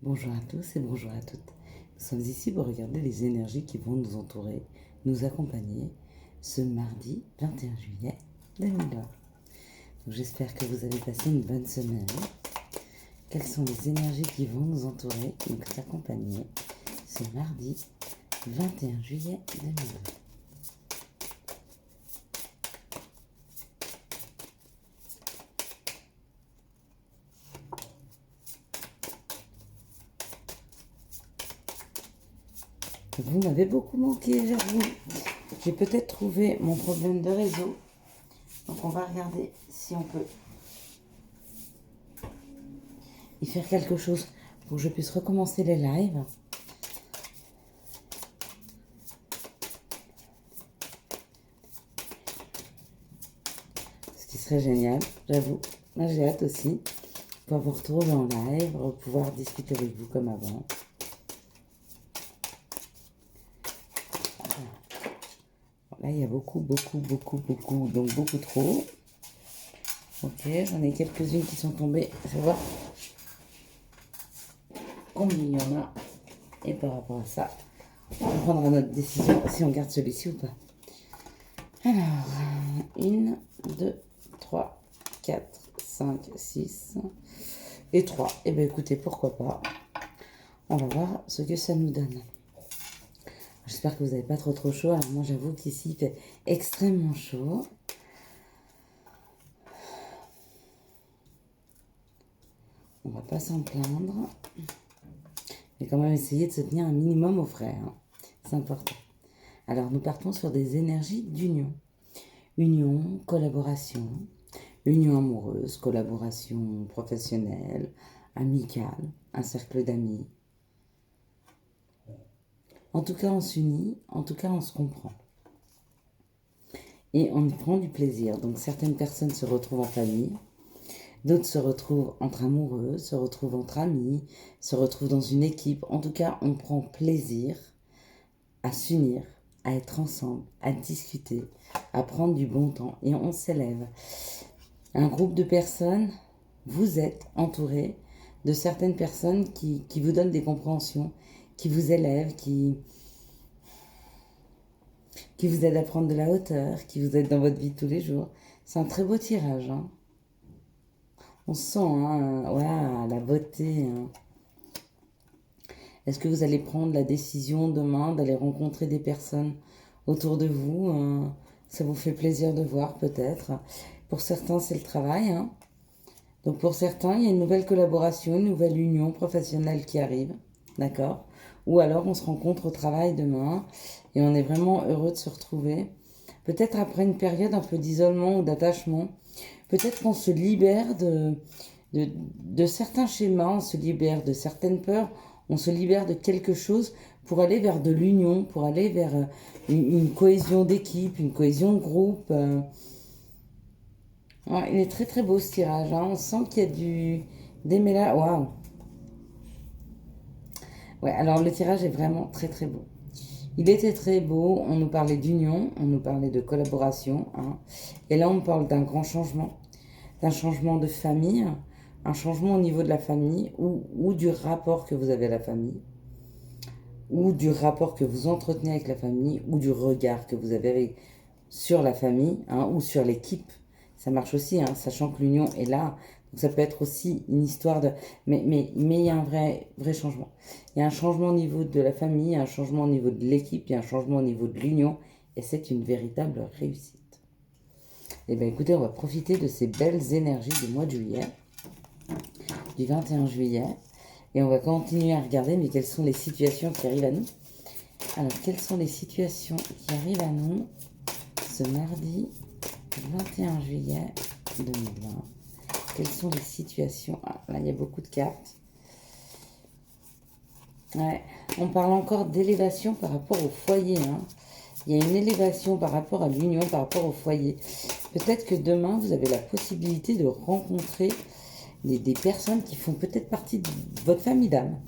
Bonjour à tous et bonjour à toutes. Nous sommes ici pour regarder les énergies qui vont nous entourer, nous accompagner ce mardi 21 juillet 2020. Donc j'espère que vous avez passé une bonne semaine. Quelles sont les énergies qui vont nous entourer, nous accompagner ce mardi 21 juillet 2020. Vous m'avez beaucoup manqué, j'avoue. J'ai peut-être trouvé mon problème de réseau. Donc on va regarder si on peut y faire quelque chose pour que je puisse recommencer les lives. Ce qui serait génial, j'avoue. Moi j'ai hâte aussi de pouvoir vous retrouver en live, pouvoir discuter avec vous comme avant. Là, il y a beaucoup, donc beaucoup trop. Ok, j'en ai quelques-unes qui sont tombées. Je vais voir combien il y en a. Et par rapport à ça, on prendra notre décision si on garde celui-ci ou pas. Alors, 1, 2, 3, 4, 5, 6 et 3. Eh bien, écoutez, pourquoi pas. On va voir ce que ça nous donne. J'espère que vous n'avez pas trop chaud. Alors moi, j'avoue qu'ici, il fait extrêmement chaud. On va pas s'en plaindre. Mais quand même essayer de se tenir un minimum au frais. Hein. C'est important. Alors, nous partons sur des énergies d'union. Union, collaboration, union amoureuse, collaboration professionnelle, amicale, un cercle d'amis. En tout cas, on s'unit, en tout cas, on se comprend. Et on y prend du plaisir. Donc, certaines personnes se retrouvent en famille, d'autres se retrouvent entre amoureux, se retrouvent entre amis, se retrouvent dans une équipe. En tout cas, on prend plaisir à s'unir, à être ensemble, à discuter, à prendre du bon temps. Et on s'élève. Un groupe de personnes, vous êtes entouré de certaines personnes qui vous donnent des compréhensions, qui vous élèvent, qui vous aident à prendre de la hauteur, qui vous aident dans votre vie de tous les jours. C'est un très beau tirage. Hein. On sent voilà, la beauté. Hein. Est-ce que vous allez prendre la décision demain d'aller rencontrer des personnes autour de vous Ça vous fait plaisir de voir peut-être. Pour certains, c'est le travail. Hein. Donc pour certains, il y a une nouvelle collaboration, une nouvelle union professionnelle qui arrive. D'accord ? Ou alors on se rencontre au travail demain et on est vraiment heureux de se retrouver. Peut-être après une période un peu d'isolement ou d'attachement. Peut-être qu'on se libère de certains schémas, on se libère de certaines peurs, on se libère de quelque chose pour aller vers de l'union, pour aller vers une cohésion d'équipe, une cohésion de groupe. Ouais, il est très très beau ce tirage. Hein. On sent qu'il y a du démêlage. Waouh! Ouais, alors le tirage est vraiment très très beau. Il était très beau, on nous parlait d'union, on nous parlait de collaboration. Hein. Et là, on parle d'un grand changement de famille, un changement au niveau de la famille ou du rapport que vous avez à la famille, ou du rapport que vous entretenez avec la famille, ou du regard que vous avez sur la famille ou sur l'équipe. Ça marche aussi, sachant que l'union est là. Donc ça peut être aussi une histoire de... Mais il y a un vrai changement. Il y a un changement au niveau de la famille, il y a un changement au niveau de l'équipe, il y a un changement au niveau de l'union. Et c'est une véritable réussite. Eh bien écoutez, on va profiter de ces belles énergies du mois de juillet, du 21 juillet. Et on va continuer à regarder, mais quelles sont les situations qui arrivent à nous. Alors, quelles sont les situations qui arrivent à nous ce mardi 21 juillet 2020. Quelles sont les situations? Là, il y a beaucoup de cartes. Ouais, on parle encore d'élévation par rapport au foyer. Hein. Il y a une élévation par rapport à l'union, par rapport au foyer. Peut-être que demain, vous avez la possibilité de rencontrer des personnes qui font peut-être partie de votre famille d'âme.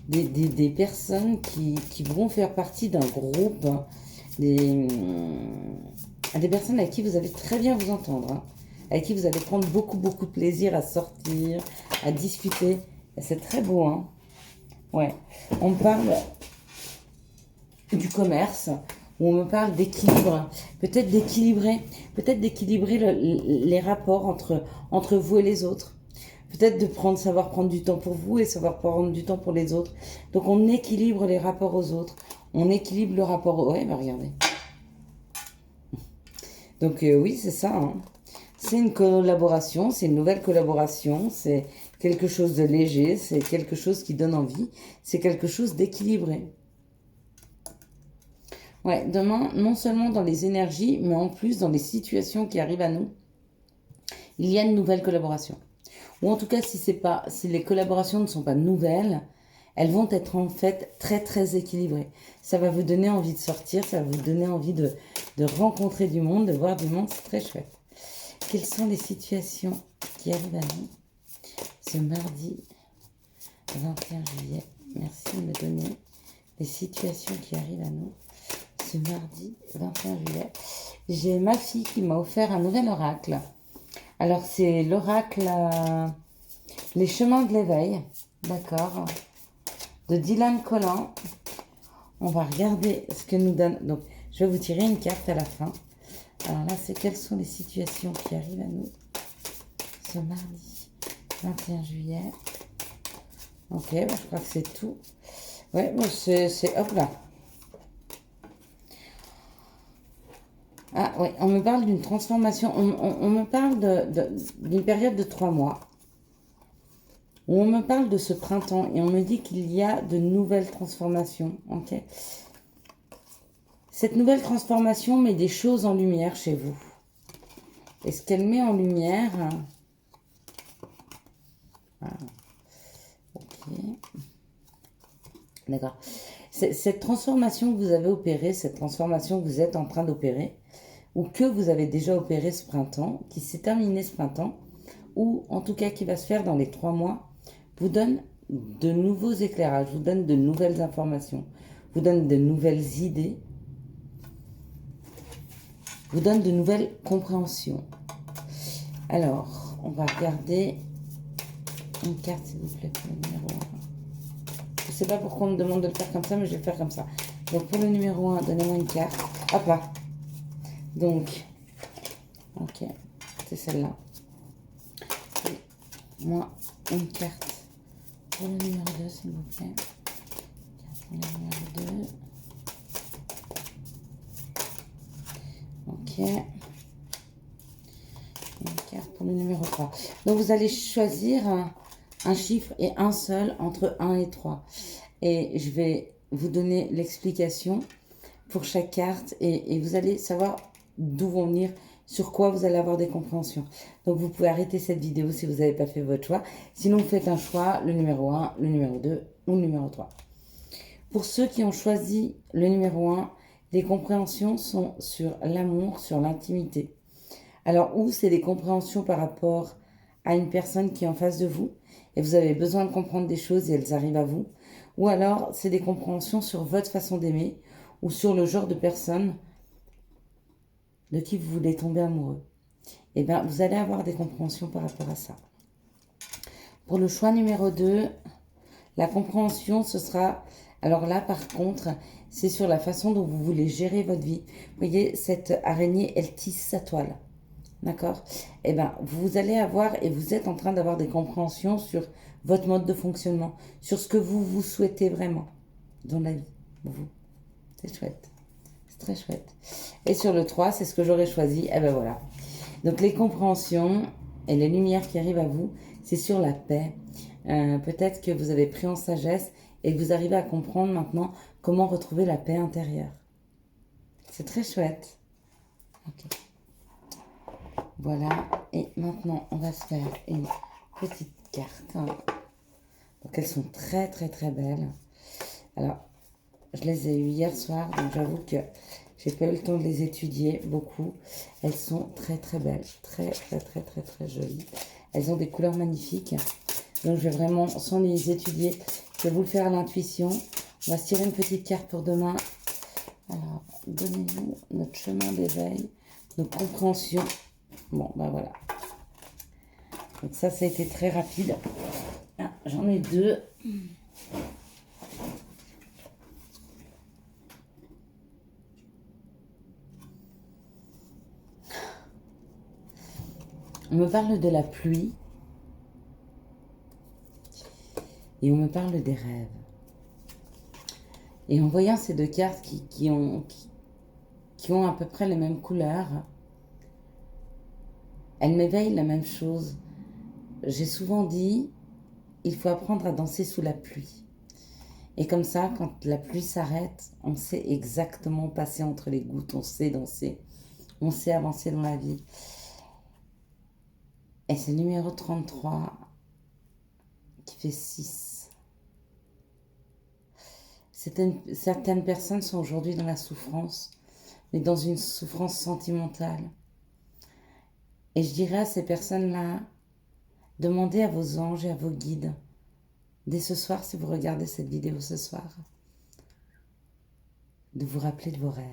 Des personnes qui vont faire partie d'un groupe. Hein. Des personnes avec qui vous allez très bien vous entendre. Hein. Avec qui vous allez prendre beaucoup de plaisir à sortir, à discuter. Et c'est très beau. Hein. Ouais. On me parle du commerce, où on me parle d'équilibre. Peut-être d'équilibrer les rapports entre vous et les autres. Peut-être de savoir prendre du temps pour vous et savoir prendre du temps pour les autres. Donc on équilibre les rapports aux autres. On équilibre le rapport aux... Ouais, bah regardez. Donc oui, c'est ça. Hein. C'est une collaboration, c'est une nouvelle collaboration, c'est quelque chose de léger, c'est quelque chose qui donne envie, c'est quelque chose d'équilibré. Ouais, demain, non seulement dans les énergies, mais en plus dans les situations qui arrivent à nous, il y a une nouvelle collaboration. Ou en tout cas, si les collaborations ne sont pas nouvelles, elles vont être en fait très très équilibrées. Ça va vous donner envie de sortir, ça va vous donner envie de rencontrer du monde, de voir du monde, c'est très chouette. Quelles sont les situations qui arrivent à nous ce mardi 21 juillet? Merci de me donner les situations qui arrivent à nous ce mardi 21 juillet. J'ai ma fille qui m'a offert un nouvel oracle. Alors c'est l'oracle Les chemins de l'éveil, d'accord, de Dylan Collin. On va regarder ce que nous donne. Donc je vais vous tirer une carte à la fin. Alors là, c'est quelles sont les situations qui arrivent à nous ce mardi 21 juillet. Ok, bah, je crois que c'est tout. Ouais, bon, c'est hop là. Ah oui, on me parle d'une transformation. On me parle d'une période de 3 mois. Où on me parle de ce printemps et on me dit qu'il y a de nouvelles transformations. Ok. Cette nouvelle transformation met des choses en lumière chez vous. Et ce qu'elle met en lumière... Ah. Ok. D'accord. Cette transformation que vous avez opérée, cette transformation que vous êtes en train d'opérer, ou que vous avez déjà opéré ce printemps, qui s'est terminé ce printemps, ou en tout cas qui va se faire dans les 3 mois, vous donne de nouveaux éclairages, vous donne de nouvelles informations, vous donne de nouvelles idées, vous donne de nouvelles compréhensions. Alors, on va regarder une carte, s'il vous plaît, pour le numéro 1. Je ne sais pas pourquoi on me demande de le faire comme ça, mais je vais le faire comme ça. Donc, pour le numéro 1, donnez-moi une carte. Hop là. Donc, ok, c'est celle-là. Moi, une carte pour le numéro 2, s'il vous plaît. Pour le numéro 2. Ok. Une carte pour le numéro 3. Donc, vous allez choisir un chiffre et un seul entre 1 et 3. Et je vais vous donner l'explication pour chaque carte et vous allez savoir d'où vont venir, sur quoi vous allez avoir des compréhensions. Donc vous pouvez arrêter cette vidéo si vous n'avez pas fait votre choix. Sinon vous faites un choix, le numéro 1, le numéro 2 ou le numéro 3. Pour ceux qui ont choisi le numéro 1, les compréhensions sont sur l'amour, sur l'intimité. Alors ou c'est des compréhensions par rapport à une personne qui est en face de vous et vous avez besoin de comprendre des choses et elles arrivent à vous. Ou alors c'est des compréhensions sur votre façon d'aimer ou sur le genre de personne de qui vous voulez tomber amoureux. Et bien, vous allez avoir des compréhensions par rapport à ça. Pour le choix numéro 2, la compréhension, ce sera... Alors là, par contre, c'est sur la façon dont vous voulez gérer votre vie. Vous voyez, cette araignée, elle tisse sa toile. D'accord? Et bien, vous allez avoir, et vous êtes en train d'avoir des compréhensions sur votre mode de fonctionnement, sur ce que vous souhaitez vraiment dans la vie. Vous. C'est chouette. Très chouette. Et sur le 3, c'est ce que j'aurais choisi. Et ben voilà. Donc les compréhensions et les lumières qui arrivent à vous, c'est sur la paix. Peut-être que vous avez pris en sagesse et que vous arrivez à comprendre maintenant comment retrouver la paix intérieure. C'est très chouette. Ok. Voilà. Et maintenant, on va se faire une petite carte. Donc elles sont très très très belles. Alors, je les ai eues hier soir, donc j'avoue que j'ai pas eu le temps de les étudier beaucoup. Elles sont très très belles, très très très très très jolies. Elles ont des couleurs magnifiques. Donc je vais vraiment, sans les étudier, je vais vous le faire à l'intuition. On va se tirer une petite carte pour demain. Alors, donnez-nous notre chemin d'éveil, nos compréhensions. Bon, ben voilà. Donc ça a été très rapide. Ah, j'en ai 2. On me parle de la pluie et on me parle des rêves. Et en voyant ces deux cartes qui ont à peu près les mêmes couleurs, elles m'éveillent la même chose. J'ai souvent dit, il faut apprendre à danser sous la pluie. Et comme ça, quand la pluie s'arrête, on sait exactement passer entre les gouttes, on sait danser, on sait avancer dans la vie. Et c'est le numéro 33 qui fait 6. Certaines personnes sont aujourd'hui dans la souffrance, mais dans une souffrance sentimentale. Et je dirais à ces personnes-là, demandez à vos anges et à vos guides, dès ce soir, si vous regardez cette vidéo ce soir, de vous rappeler de vos rêves.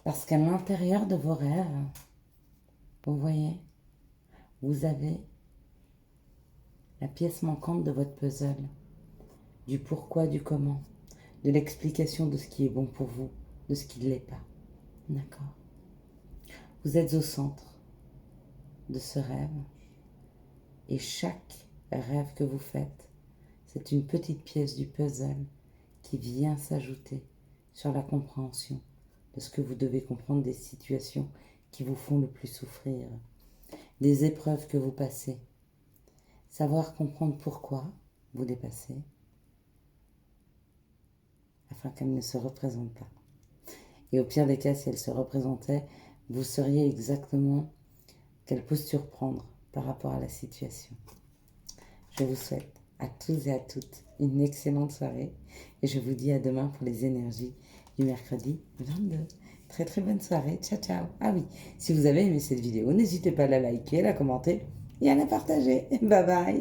Parce qu'à l'intérieur de vos rêves, vous voyez, vous avez la pièce manquante de votre puzzle, du pourquoi, du comment, de l'explication de ce qui est bon pour vous, de ce qui ne l'est pas. D'accord? Vous êtes au centre de ce rêve et chaque rêve que vous faites, c'est une petite pièce du puzzle qui vient s'ajouter sur la compréhension de ce que vous devez comprendre des situations qui vous font le plus souffrir, des épreuves que vous passez. Savoir comprendre pourquoi vous les passez, afin qu'elles ne se représentent pas. Et au pire des cas, si elles se représentaient, vous sauriez exactement quelle posture prendre par rapport à la situation. Je vous souhaite à tous et à toutes une excellente soirée et je vous dis à demain pour les énergies du mercredi 22. Très très bonne soirée, ciao ciao. Ah oui, si vous avez aimé cette vidéo, n'hésitez pas à la liker, à la commenter et à la partager. Bye bye.